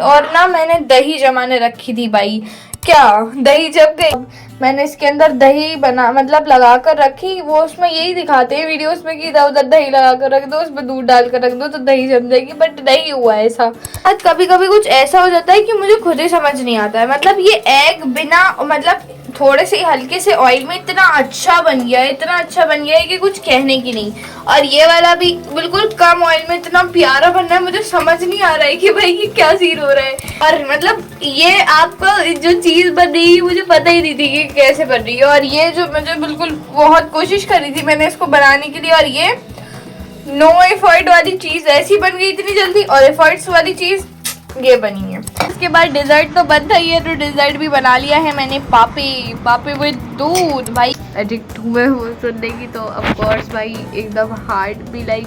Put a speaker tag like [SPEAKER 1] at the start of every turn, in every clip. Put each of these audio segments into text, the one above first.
[SPEAKER 1] और ना मैंने दही जमाने रखी थी भाई। क्या दही जम गई। मैंने इसके अंदर दही बना मतलब लगा कर रखी। वो उसमें यही दिखाते हैं वीडियोस में कि इधर उधर दही लगा कर रख दो, उसमें दूध डाल कर रख दो तो दही जम जाएगी, बट नहीं हुआ ऐसा। आज कभी कभी कुछ ऐसा हो जाता है कि मुझे खुद ही समझ नहीं आता है। मतलब ये एग बिना मतलब थोड़े से हल्के से ऑयल में इतना अच्छा बन गया है, इतना अच्छा बन गया है कि कुछ कहने की नहीं। और ये वाला भी बिल्कुल कम ऑयल में इतना प्यारा बन रहा है, मुझे समझ नहीं आ रहा है कि भाई ये क्या सीन हो रहा है। और मतलब ये आपको जो चीज बन रही है मुझे पता ही नहीं थी कि कैसे बन रही है। और ये जो मुझे बिल्कुल बहुत कोशिश करी थी मैंने इसको बनाने के लिए, और ये नो एफर्ट वाली चीज ऐसी बन गई इतनी जल्दी, और एफर्ट्स वाली चीज ये बनी है। इसके बाद डिजर्ट तो बनता ही है, तो डिजर्ट भी बना लिया है मैंने। पापे विद दूध। भाई एडिक्ट हुए हुए सुनने की, तो ऑफ कोर्स भाई एकदम हार्ट भी लाइक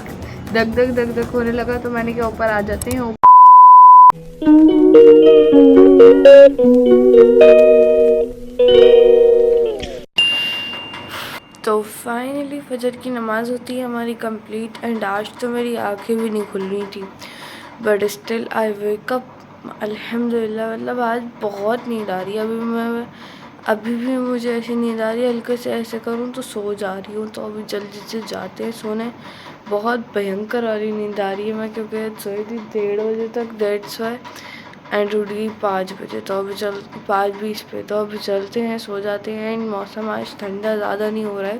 [SPEAKER 1] धक धक धक धक होने लगा, तो मैंने क्या ऊपर आ जाते हैं। तो फाइनली फजर की नमाज़ होती है हमारी कंप्लीट, एंड आज तो मेरी आंखें भी नहीं खुल रही थी, but still I wake up अल्हम्दुलिल्लाह। मतलब आज बहुत नींद आ रही है। अभी भी मुझे ऐसी नींद आ रही है, हल्के से ऐसे करूँ तो सो जा रही हूँ। तो अभी जल्दी से जाते हैं सोने। बहुत भयंकर वाली नींद आ रही है मैं, क्योंकि सोई थी 1:30 बजे तक, दैट्स वाई, एंड उठ गई 5 बजे। तो अभी 5:20 पे, तो अभी चलते हैं, सो जाते हैं। एंड मौसम आज ठंडा ज़्यादा नहीं हो रहा है,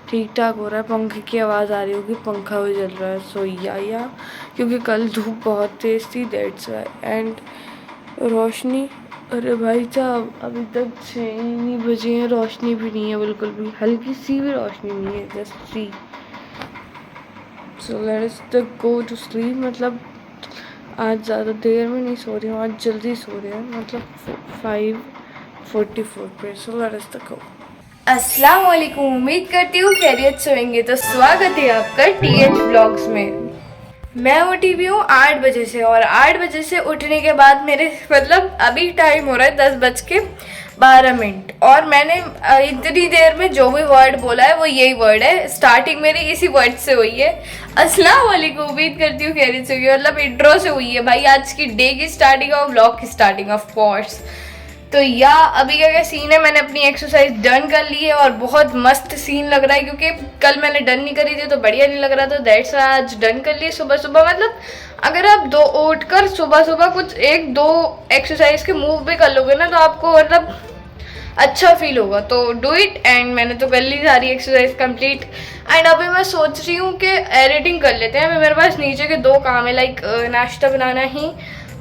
[SPEAKER 1] ठीक ठाक हो रहा है। पंखे की आवाज़ आ रही होगी, पंखा भी चल रहा है। सो या क्योंकि कल धूप बहुत तेज़ थी, दैट्स वाई। एंड रोशनी, अरे भाई साहब अभी तक 6 नहीं बजे हैं, रोशनी भी नहीं है बिल्कुल भी, हल्की सी भी रोशनी नहीं है, just see. So let's go to sleep. मतलब आज ज़्यादा देर में नहीं सो रही हूँ, आज जल्दी सो रही हूँ, मतलब 5:44 पे। सो लेट्स गो। अस्सलाम वालेकुम, उम्मीद करती हूँ खैरियत से होंगे। तो स्वागत है आपका TH ब्लॉग्स में। मैं उठी भी हूँ 8 बजे से, और 8 बजे से उठने के बाद मेरे मतलब अभी टाइम हो रहा है 10:12, और मैंने इतनी देर में जो भी वर्ड बोला है वो यही वर्ड है। स्टार्टिंग मेरी इसी वर्ड से हुई है, अस्सलाम वालेकुम, उम्मीद करती हूँ खैरियत से हुई है। मतलब इंट्रो से हुई है भाई, आज की डे की स्टार्टिंग और व्लॉग की स्टार्टिंग ऑफ कोर्स। तो या अभी क्या सीन है, मैंने अपनी एक्सरसाइज डन कर ली है, और बहुत मस्त सीन लग रहा है, क्योंकि कल मैंने डन नहीं करी थी तो बढ़िया नहीं लग रहा था, दैट्स आज डन कर ली सुबह सुबह। मतलब अगर आप उठकर सुबह सुबह कुछ 1-2 एक्सरसाइज के मूव भी कर लोगे ना, तो आपको मतलब अच्छा फील होगा। तो डू इट। एंड मैंने तो कर ली सारी एक्सरसाइज कंप्लीट, एंड अभी मैं सोच रही हूँ कि एडिटिंग कर लेते हैं। मेरे पास नीचे के 2 काम है, लाइक नाश्ता बनाना ही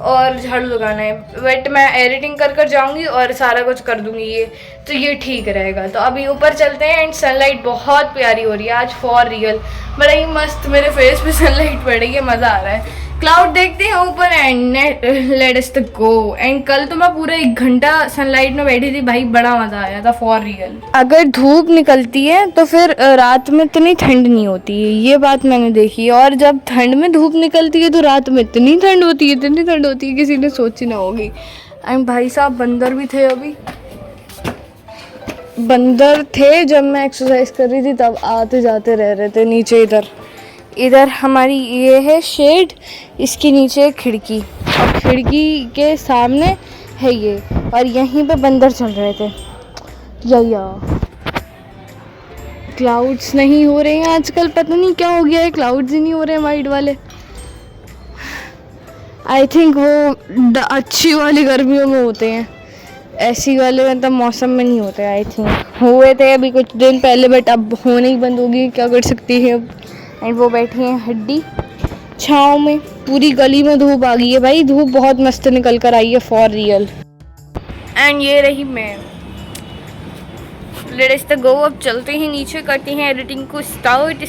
[SPEAKER 1] और झाड़ू लगाना है, बट मैं एडिटिंग कर जाऊंगी और सारा कुछ कर दूंगी ये, तो ये ठीक रहेगा। तो अभी ऊपर चलते हैं। एंड सनलाइट बहुत प्यारी हो रही है आज, फॉर रियल, बड़ा ही मस्त मेरे फेस पे सनलाइट पड़ रही है, मज़ा आ रहा है। क्लाउड देखते हैं ऊपर, and let us go. And कल तो मैं पूरा 1 घंटा सनलाइट में बैठी थी भाई, बड़ा मज़ा आया था फॉर रियल। अगर धूप निकलती है तो फिर रात में इतनी ठंड नहीं होती है, ये बात मैंने देखी है। और जब ठंड में धूप निकलती है तो रात में इतनी ठंड होती है, इतनी ठंड होती है, किसी ने सोची ना होगी। एंड भाई साहब बंदर भी थे, अभी बंदर थे जब मैं एक्सरसाइज कर रही थी, तब आते जाते रह रहे थे नीचे। इधर हमारी ये है शेड, इसके नीचे खिड़की, और खिड़की के सामने है ये, और यहीं पे बंदर चल रहे थे। या क्लाउड्स नहीं हो रहे हैं आजकल, पता नहीं क्या हो गया है, क्लाउड्स ही नहीं हो रहे हैं वाइट वाले। आई थिंक वो अच्छी वाली गर्मियों में होते हैं, ऐसी वाले मतलब मौसम में नहीं होते। आई थिंक हुए थे अभी कुछ दिन पहले, बट अब होने ही बंद होगी, क्या कर सकती है अब। एंड वो बैठी हैं हड्डी छाँव में, पूरी गली में धूप आ गई है भाई, धूप बहुत मस्त निकल कर आई है फॉर रियल। एंड ये रही मैं, लेट्स गो। अब चलते हैं नीचे, करते हैं एडिटिंग को start.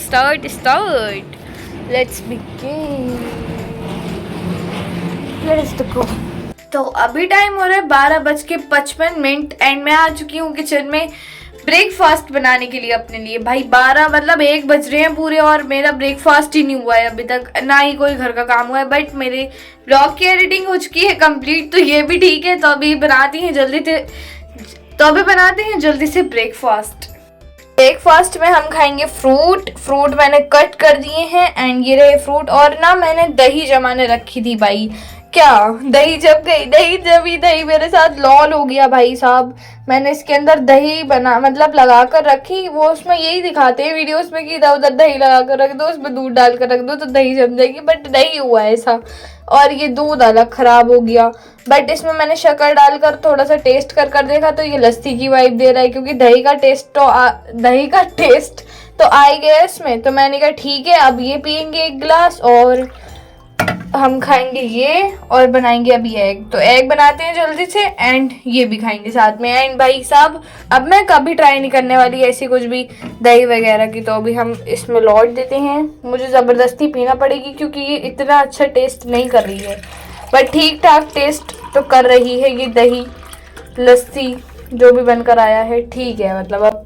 [SPEAKER 1] Let's begin, let's go. तो अभी टाइम हो रहा है 12:55, एंड मैं आ चुकी हूँ किचन में ब्रेकफास्ट बनाने के लिए अपने लिए। भाई 12 मतलब 1 बज रहे हैं पूरे, और मेरा ब्रेकफास्ट ही नहीं हुआ है अभी तक, ना ही कोई घर का काम हुआ है। बट मेरे ब्लॉग की एडिटिंग हो चुकी है कंप्लीट, तो ये भी ठीक है। तो अभी बनाते हैं जल्दी से ब्रेकफास्ट में हम खाएंगे फ्रूट मैंने कट कर दिए हैं, एंड ये रहे फ्रूट। और ना मैंने दही जमाने रखी थी भाई। क्या दही जम गई, दही जमी, दही मेरे साथ लॉल हो गया भाई साहब। मैंने इसके अंदर दही बना मतलब लगा कर रखी, वो उसमें यही दिखाते हैं वीडियोस में कि इधर उधर दही लगा कर रख दो, उसमें दूध डाल कर रख दो तो दही जम जाएगी, बट नहीं हुआ ऐसा। और ये दूध अलग खराब हो गया। बट इसमें मैंने शक्कर डालकर थोड़ा सा टेस्ट कर कर देखा तो ये लस्सी की वाइब दे रहा है, क्योंकि दही का टेस्ट तो आ ही गया इसमें। तो मैंने कहा ठीक है, अब ये पियेंगे एक गिलास और हम खाएंगे ये, और बनाएंगे अभी एग। तो एग बनाते हैं जल्दी से एंड ये भी खाएंगे साथ में। एंड भाई साहब अब मैं कभी ट्राई नहीं करने वाली ऐसी कुछ भी दही वगैरह की, तो अभी हम इसमें लौट देते हैं। मुझे ज़बरदस्ती पीना पड़ेगी क्योंकि ये इतना अच्छा टेस्ट नहीं कर रही है, बट ठीक ठाक टेस्ट तो कर रही है ये दही लस्सी जो भी बनकर आया है, ठीक है। मतलब अब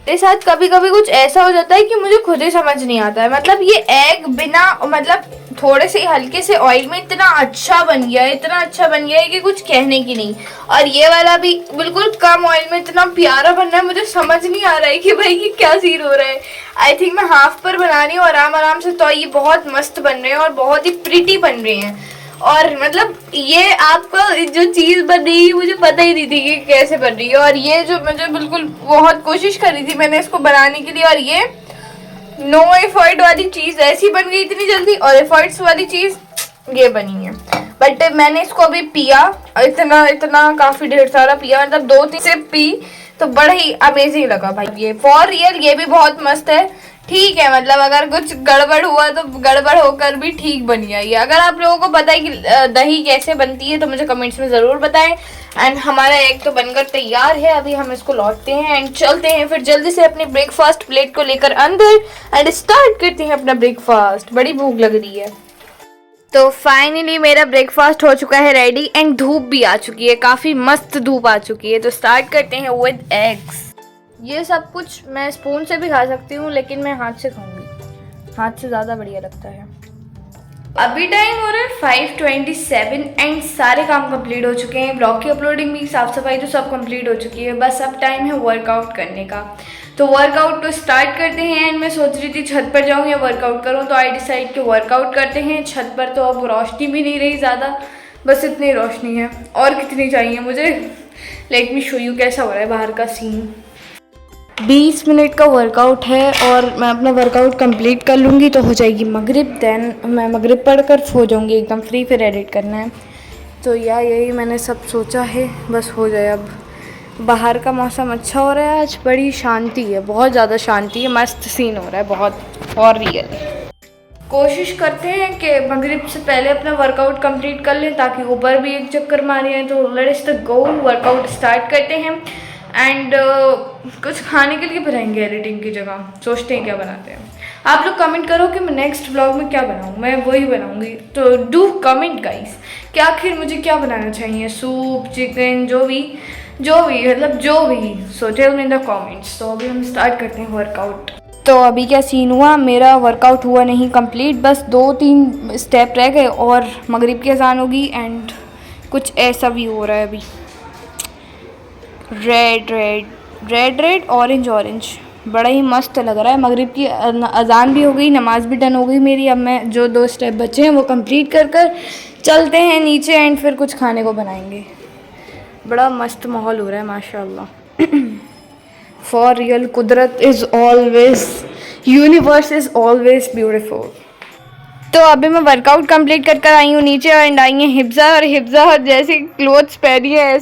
[SPEAKER 1] मेरे साथ कभी कभी कुछ ऐसा हो जाता है कि मुझे खुद ही समझ नहीं आता है। मतलब ये एग बिना मतलब थोड़े से हल्के से ऑयल में इतना अच्छा बन गया है, इतना अच्छा बन गया है कि कुछ कहने की नहीं। और ये वाला भी बिल्कुल कम ऑयल में इतना प्यारा बन रहा है, मुझे समझ नहीं आ रहा है कि भाई ये क्या सीन हो रहा है। आई थिंक मैं हाफ पर बना रही हूँ आराम आराम से, तो ये बहुत मस्त बन रहे हैं और बहुत ही प्रिटी बन रहे हैं। और मतलब ये आपको जो चीज़ बन रही है मुझे पता ही नहीं थी कि कैसे बन रही है। और ये जो मुझे बिल्कुल बहुत कोशिश करी थी मैंने इसको बनाने के लिए, और ये नो एफर्ट वाली चीज़ ऐसी बन गई इतनी जल्दी, और एफर्ट्स वाली चीज़ ये बनी है। बट मैंने इसको अभी पिया, इतना इतना काफ़ी ढेर सारा पिया, मतलब 2-3 सिप पी तो बड़ा ही अमेजिंग लगा भाई। ये फॉर रियल ये भी बहुत मस्त है, ठीक है। मतलब अगर कुछ गड़बड़ हुआ तो गड़बड़ होकर भी ठीक बन गया ये। अगर आप लोगों को पता है कि दही कैसे बनती है तो मुझे कमेंट्स में ज़रूर बताएं। एंड हमारा एग तो बनकर तैयार है, अभी हम इसको लौटते हैं एंड चलते हैं फिर जल्दी से अपनी ब्रेकफास्ट प्लेट को लेकर अंदर एंड स्टार्ट करते हैं अपना ब्रेकफास्ट। बड़ी भूख लग रही है। तो फाइनली मेरा ब्रेकफास्ट हो चुका है रेडी एंड धूप भी आ चुकी है, काफ़ी मस्त धूप आ चुकी है। तो स्टार्ट करते हैं विद एग्स। ये सब कुछ मैं स्पून से भी खा सकती हूँ लेकिन मैं हाथ से खाऊंगी, हाथ से ज़्यादा बढ़िया लगता है। अभी टाइम हो रहा है 5:27 एंड सारे काम कंप्लीट हो चुके हैं। ब्लॉग की अपलोडिंग भी, साफ़ सफाई तो सब कंप्लीट हो चुकी है, बस अब टाइम है वर्कआउट करने का। तो वर्कआउट तो स्टार्ट करते हैं। एंड मैं सोच रही थी छत पर जाऊँ या वर्कआउट करूँ, तो आई डिसाइड कि वर्कआउट करते हैं। छत पर तो अब रोशनी भी नहीं रही ज़्यादा, बस इतनी रोशनी है, और कितनी चाहिए मुझे। लेट मी शो यू कैसा हो रहा है बाहर का सीन। 20 मिनट का वर्कआउट है और मैं अपना वर्कआउट कंप्लीट कर लूँगी तो हो जाएगी मगरिब। देन मैं मगरिब पढ़कर हो जाऊँगी एकदम फ्री, फिर एडिट करना है। तो यही मैंने सब सोचा है, बस हो जाए अब। बाहर का मौसम अच्छा हो रहा है आज, बड़ी शांति है, बहुत ज़्यादा शांति है, मस्त सीन हो रहा है बहुत फॉर रियल। कोशिश करते हैं कि मगरिब से पहले अपना वर्कआउट कंप्लीट कर लें ताकि ऊपर भी एक चक्कर मारे हैं। तो let's the go, workout start करते हैं। एंड कुछ खाने के लिए बनाएंगे एडिटिंग की जगह, सोचते हैं क्या बनाते हैं। आप लोग कमेंट करो कि मैं नेक्स्ट व्लॉग में क्या बनाऊँ, मैं वही बनाऊँगी। तो डू कमेंट गाइस कि आखिर मुझे क्या बनाना चाहिए, सूप, चिकन, जो भी मतलब जो भी, so tell me in the comments. तो अभी हम स्टार्ट करते हैं वर्कआउट। तो अभी क्या सीन हुआ, मेरा वर्कआउट हुआ नहीं कंप्लीट, बस 2-3 स्टेप रह गए और मगरिब की अजान होगी। एंड कुछ ऐसा भी हो रहा है अभी, रेड ऑरेंज, बड़ा ही मस्त लग रहा है। मगरिब की अजान भी हो गई, नमाज भी डन हो गई मेरी। अब मैं जो 2 स्टेप बचे हैं वो कंप्लीट कर चलते हैं नीचे एंड फिर कुछ खाने को बनाएंगे। बड़ा मस्त माहौल हो रहा है माशाल्लाह। फॉर रियल कुदरत is always, universe is always beautiful. तो अभी मैं वर्कआउट कंप्लीट कर आई हूँ नीचे एंड आई है हिब्जा, और हिब्जा जैसे क्लोथ्स पहनी है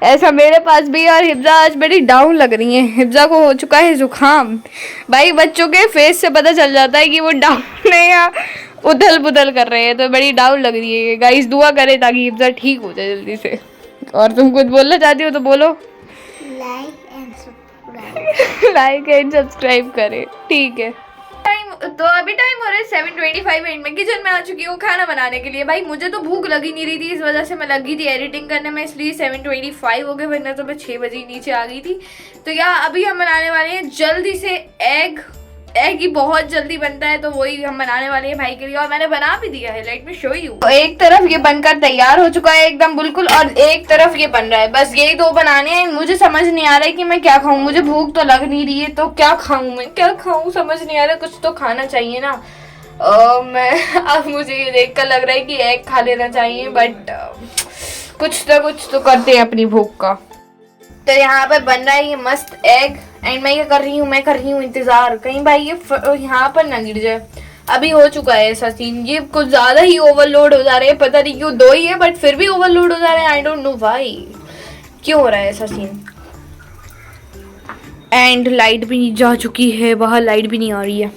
[SPEAKER 1] ऐसा मेरे पास भी। और हिब्जा आज बड़ी डाउन लग रही है, हिब्जा को हो चुका है जुकाम। भाई बच्चों के फेस से पता चल जाता है कि वो डाउन है या उथल पुथल कर रहे हैं, तो बड़ी डाउन लग रही है। गाइस दुआ करें ताकि हिब्जा ठीक हो जाए जल्दी से। और तुम कुछ बोलना चाहती हो तो बोलो। लाइक एंड सब्सक्राइब करें, ठीक है। तो अभी टाइम हो रहा है 7:25 एंड मैं किचन में आ चुकी हूँ खाना बनाने के लिए। भाई मुझे तो भूख लगी नहीं रही थी, इस वजह से मैं लगी थी एडिटिंग करने में, इसलिए 7:25 हो गए, वरना तो मैं 6 बजे नीचे आ गई थी। तो यार अभी हम बनाने वाले हैं जल्दी से एग ही बहुत जल्दी बनता है, तो वही हम बनाने वाले हैं भाई के लिए। और मैंने बना भी दिया है, लेट मी शो यू। तो एक तरफ ये बनकर तैयार हो चुका है एकदम बिल्कुल, और एक तरफ ये बन रहा है। बस यही 2 बनाने हैं। मुझे समझ नहीं आ रहा है कि मैं क्या खाऊं, मुझे भूख तो लग नहीं रही है, तो क्या खाऊं मैं, क्या खाऊं समझ नहीं आ रहा है। कुछ तो खाना चाहिए ना। मैं अब मुझे ये देख कर लग रहा है कि एग खा लेना चाहिए, बट कुछ तो करते हैं अपनी भूख का। तो यहाँ पर बन रहा है ये मस्त एग, एंड मैं ये कर रही हूँ इंतजार कहीं भाई ये यहाँ पर ना गिर जाए। अभी हो चुका है ऐसा सीन, ये कुछ ज्यादा ही ओवरलोड हो जा रहे हैं, पता नहीं क्यों, 2 ही है बट फिर भी ओवरलोड हो जा रहे हैं। आई डोंट नो व्हाई, क्यों हो रहा है ऐसा सीन। एंड लाइट भी जा चुकी है, बाहर लाइट भी नहीं आ रही है।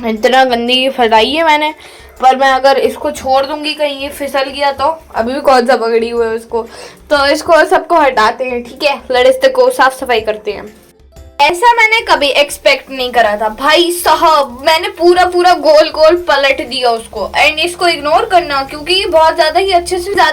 [SPEAKER 1] इतना गंदी फैलाई है मैंने, पर मैं अगर इसको छोड़ दूंगी कहीं ये फिसल गया तो, अभी भी कौन सा पकड़ी हुई है उसको, तो इसको सबको हटाते हैं, ठीक है। लड़िस्ते को साफ सफाई करते हैं। ऐसा मैंने कभी एक्सपेक्ट नहीं करा था भाई साहब, मैंने पूरा गोल गोल पलट दिया उसको। एंड इसको इग्नोर करना, क्योंकि ये बहुत ज्यादा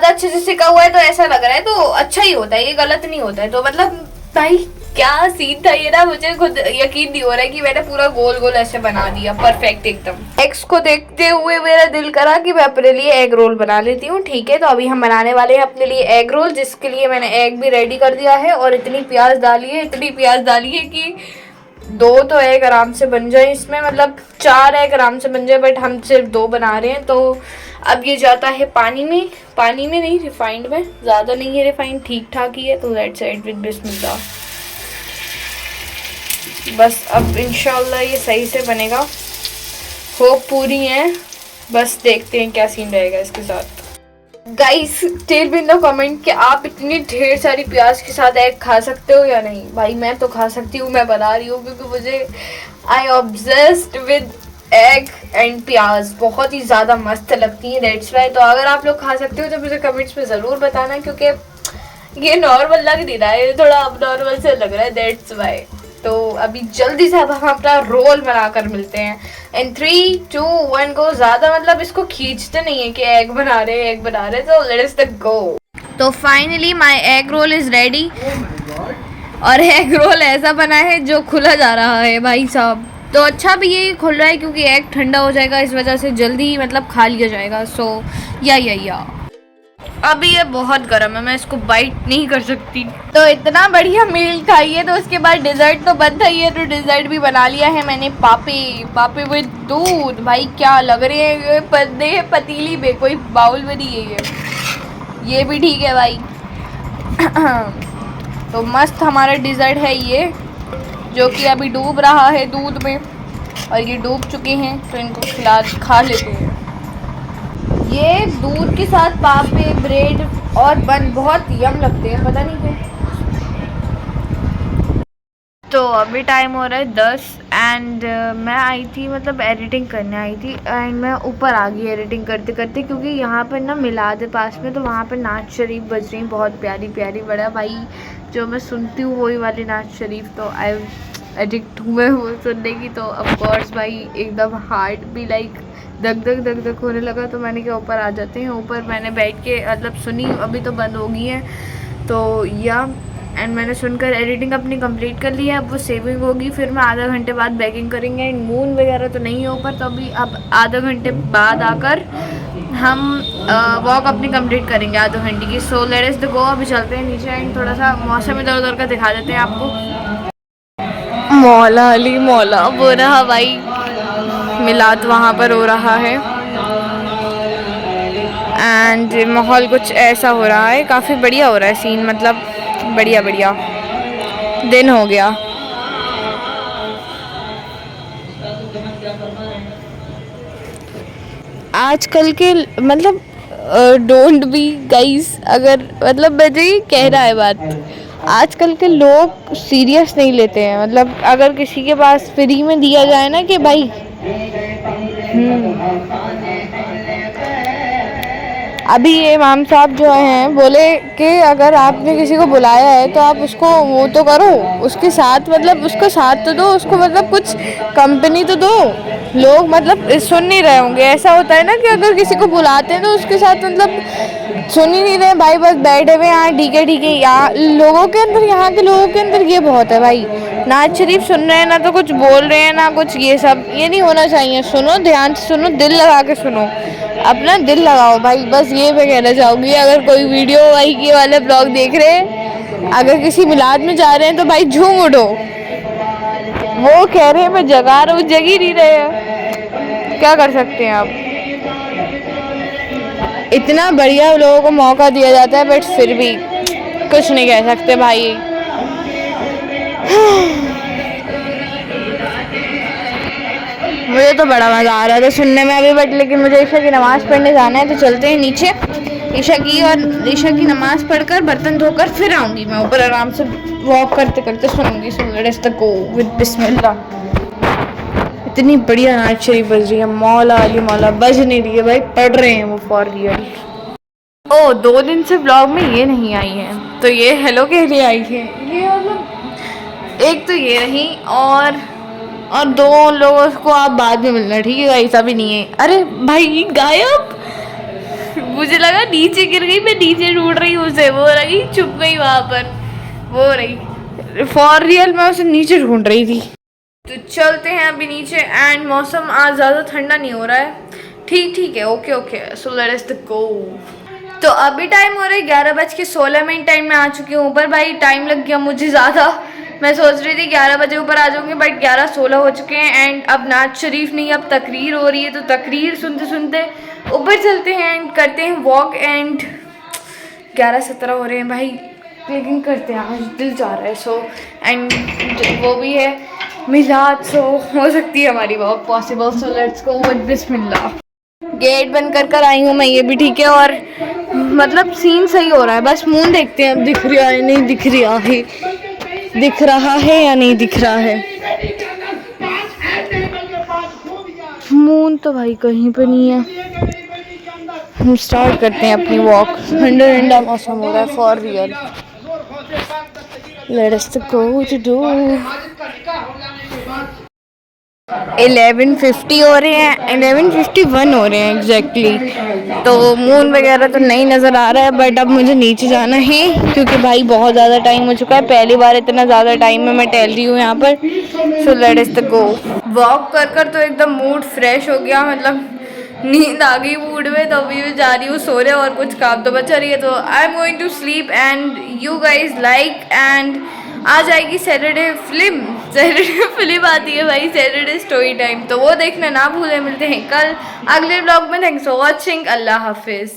[SPEAKER 1] अच्छे से सिका हुआ है, तो ऐसा लग रहा है तो अच्छा ही होता है, ये गलत नहीं होता है। तो मतलब भाई क्या सीन था ये ना, मुझे खुद यकीन नहीं हो रहा है कि मैंने पूरा गोल गोल ऐसे बना दिया परफेक्ट एकदम। एग्स को देखते हुए मेरा दिल करा कि मैं अपने लिए एग रोल बना लेती हूँ, ठीक है। तो अभी हम बनाने वाले हैं अपने लिए एग रोल, जिसके लिए मैंने एग भी रेडी कर दिया है और इतनी प्याज डाली है कि 2 तो एग आराम से बन जाए इसमें, मतलब 4 एग आराम से बन जाए, बट हम सिर्फ 2 बना रहे हैं। तो अब ये जाता है पानी में नहीं, रिफाइंड में। ज़्यादा नहीं है रिफाइंड, ठीक ठाक ही है। तो लेट्स ऐड विद बिस्मिल्लाह। बस अब इंशाल्लाह ये सही से बनेगा, होप पूरी है। बस देखते हैं क्या सीन रहेगा इसके साथ। Guys tell me in the comment कि आप इतनी ढेर सारी प्याज के साथ एग खा सकते हो या नहीं। भाई मैं तो खा सकती हूँ, मैं बता रही हूँ, क्योंकि मुझे आई ऑब्सेस्ड विद एग एंड प्याज, बहुत ही ज़्यादा मस्त लगती है, दैट्स वाई। तो अगर आप लोग खा सकते हो तो मुझे कमेंट्स में ज़रूर बताना, क्योंकि ये नॉर्मल लग नहीं रहा है, ये थोड़ा अब नॉर्मल से लग रहा है, दैट्स वाई। तो अभी जल्दी से अब हम अपना रोल बनाकर मिलते हैं। इन 3, 2, 1 गो। ज़्यादा मतलब इसको खींचते नहीं है कि एग बना रहे, तो लेट्स गो। तो finally my egg roll is ready, और एग रोल ऐसा बना है जो खुला जा रहा है भाई साहब। तो अच्छा भी ये खुल रहा है क्योंकि एग ठंडा हो जाएगा, इस वजह से जल्दी मतलब खा लिया जाएगा। सो या अभी ये बहुत गर्म है, मैं इसको बाइट नहीं कर सकती। तो इतना बढ़िया मील खाइए, तो उसके बाद डिज़र्ट तो बनता ही है। तो डिज़र्ट भी बना लिया है मैंने, पापे विद दूध। भाई क्या लग रहे हैं ये पत्ते पतीली में, कोई बाउल में नहीं है ये भी ठीक है भाई। तो मस्त हमारा डिज़र्ट है ये, जो कि अभी डूब रहा है दूध में, और ये डूब चुके हैं, तो इनको खा लेते हैं। ये दूध के साथ पापे, ब्रेड और बन बहुत यम लगते हैं, पता नहीं क्यों। तो अभी टाइम हो रहा है 10, एंड मैं आई थी, मतलब एडिटिंग करने आई थी, एंड मैं ऊपर आ गई एडिटिंग करते करते, क्योंकि यहाँ पर ना मिलाद है पास में, तो वहाँ पर नाज शरीफ बज रही, बहुत प्यारी बड़ा भाई जो मैं सुनती हूँ वही वाली नाज शरीफ। तो आई एडिक्ट हूँ मैं वो सुनने की। तो ऑफकोर्स भाई एकदम हार्ट भी लाइक धक होने लगा, तो मैंने कहा ऊपर आ जाते हैं। ऊपर मैंने बैठ के मतलब सुनी, अभी तो बंद हो गई है तो या, एंड मैंने सुनकर एडिटिंग अपनी कंप्लीट कर ली है। अब वो सेविंग होगी, फिर मैं आधा घंटे बाद बैकिंग करेंगे। एंड मून वगैरह तो नहीं है ऊपर, तो अभी अब आधा घंटे बाद आकर हम वॉक अपनी कंप्लीट करेंगे आधे घंटे की। सो लेट अस गो, अभी चलते हैं नीचे, एंड थोड़ा सा मौसम इधर उधर का दिखा देते हैं आपको। मौला अली मौला वो रहा भाई, मिलाद वहाँ पर हो रहा है, एंड माहौल कुछ ऐसा हो रहा है, काफ़ी बढ़िया हो रहा है सीन, मतलब बढ़िया दिन हो गया। आजकल के मतलब डोंट बी गाइस, अगर मतलब मुझे ये कहना है बात, आजकल के लोग सीरियस नहीं लेते हैं। मतलब अगर किसी के पास फ्री में दिया जाए ना कि भाई अभी ये इमाम साहब जो हैं बोले कि अगर आपने किसी को बुलाया है तो आप उसको वो तो करो, उसके साथ मतलब उसको साथ तो दो, उसको मतलब कुछ कंपनी तो दो। लोग मतलब सुन नहीं रहे होंगे, ऐसा होता है ना कि अगर किसी को बुलाते हैं तो उसके साथ मतलब सुन ही नहीं रहे भाई, बस बैठे हुए यहाँ ठीक है। यहाँ लोगों के अंदर, यहाँ के लोगों के अंदर ये बहुत है भाई, नाज शरीफ सुन रहे हैं ना तो कुछ बोल रहे हैं ना कुछ, ये सब ये नहीं होना चाहिए। सुनो, ध्यान से सुनो, दिल लगा के सुनो, अपना दिल लगाओ भाई। बस ये मैं कहना चाहूँगी। अगर कोई वीडियो भाई ये वाले ब्लॉग देख रहे हैं, अगर किसी मिलाद में जा रहे हैं तो भाई झूम उठो। वो कह रहे हैं मैं जगा रहा हूँ, जग ही नहीं रहे हैं। क्या कर सकते हैं आप, इतना बढ़िया लोगों को मौका दिया जाता है बट फिर भी कुछ नहीं कह सकते भाई। मुझे तो बड़ा मज़ा आ रहा था सुनने में अभी बट, लेकिन मुझे ईशा की नमाज़ पढ़ने जाना है तो चलते हैं नीचे। ईशा की नमाज़ पढ़कर बर्तन धोकर फिर आऊँगी मैं ऊपर, आराम से वॉक करते करते सुनूंगी लेट्स गो विद बिस्मिल्लाह। इतनी बढ़िया नात शरीफ बज रही है, मौला अली मौला बज नहीं रही है भाई, पढ़ रहे हैं वो फॉर रियल। ओ 2 दिन से ब्लॉग में ये नहीं आई है तो ये हेलो के लिए आई है ये, मतलब एक तो ये रही और 2 लोगों को आप बाद में मिलना, ठीक है, ऐसा भी नहीं है। अरे भाई गायब, मुझे लगा नीचे गिर गई, मैं नीचे ढूंढ रही हूँ उसे, वो रही छुप गई वहाँ पर, वो रही फॉर रियल मैं उसे नीचे ढूंढ रही थी। तो चलते हैं अभी नीचे एंड मौसम आज ज़्यादा ठंडा नहीं हो रहा है, ठीक है, ओके सो लेट अस गो। तो अभी टाइम हो रहा है 11:16 टाइम में आ चुकी हूँ ऊपर। भाई टाइम लग गया मुझे ज़्यादा, मैं सोच रही थी 11 बजे ऊपर आ जाऊँगी बट 11:16 हो चुके हैं एंड अब नात शरीफ नहीं, अब तकरीर हो रही है, तो तकरीर सुनते सुनते ऊपर चलते हैं एंड करते हैं वॉक। एंड 11:17 हो रहे हैं भाई, लेकिन करते हैं, आज दिल चाह रहा है सो, एंड वो भी है मिलाद, सो हो सकती है हमारी walk possible. So let's go with बिस्मिल्लाह। गेट बंद कर आई हूँ मैं, ये भी ठीक है, और मतलब सीन सही हो रहा है, बस मून देखते हैं अब दिख रहा है नहीं दिख रहा है, दिख रहा है या नहीं दिख रहा है। मून तो भाई कहीं पे नहीं है। हम स्टार्ट करते हैं अपनी वॉक, ठंडा मौसम हो रहा है for real. Let us go today. 11:50 हो रहे हैं, 11:51 हो रहे हैं एग्जैक्टली। तो मून वगैरह तो नहीं नज़र आ रहा है बट अब मुझे नीचे जाना है क्योंकि भाई बहुत ज़्यादा टाइम हो चुका है, पहली बार इतना ज़्यादा टाइम में मैं टहल रही हूँ यहाँ पर। सो लेट अस गो। वॉक कर तो एकदम मूड फ्रेश हो गया, मतलब नींद आ गई मूड में, तो अभी भी जा रही हूँ सोने और कुछ काम तो बचा रही है, तो I am going to sleep and you guys like. And आ जाएगी सैटरडे फिल्म आती है भाई, सैटरडे स्टोरी टाइम, तो वो देखना ना भूलें। मिलते हैं कल अगले ब्लॉग में, थैंक्स फॉर वॉचिंग, अल्लाह हाफिज़।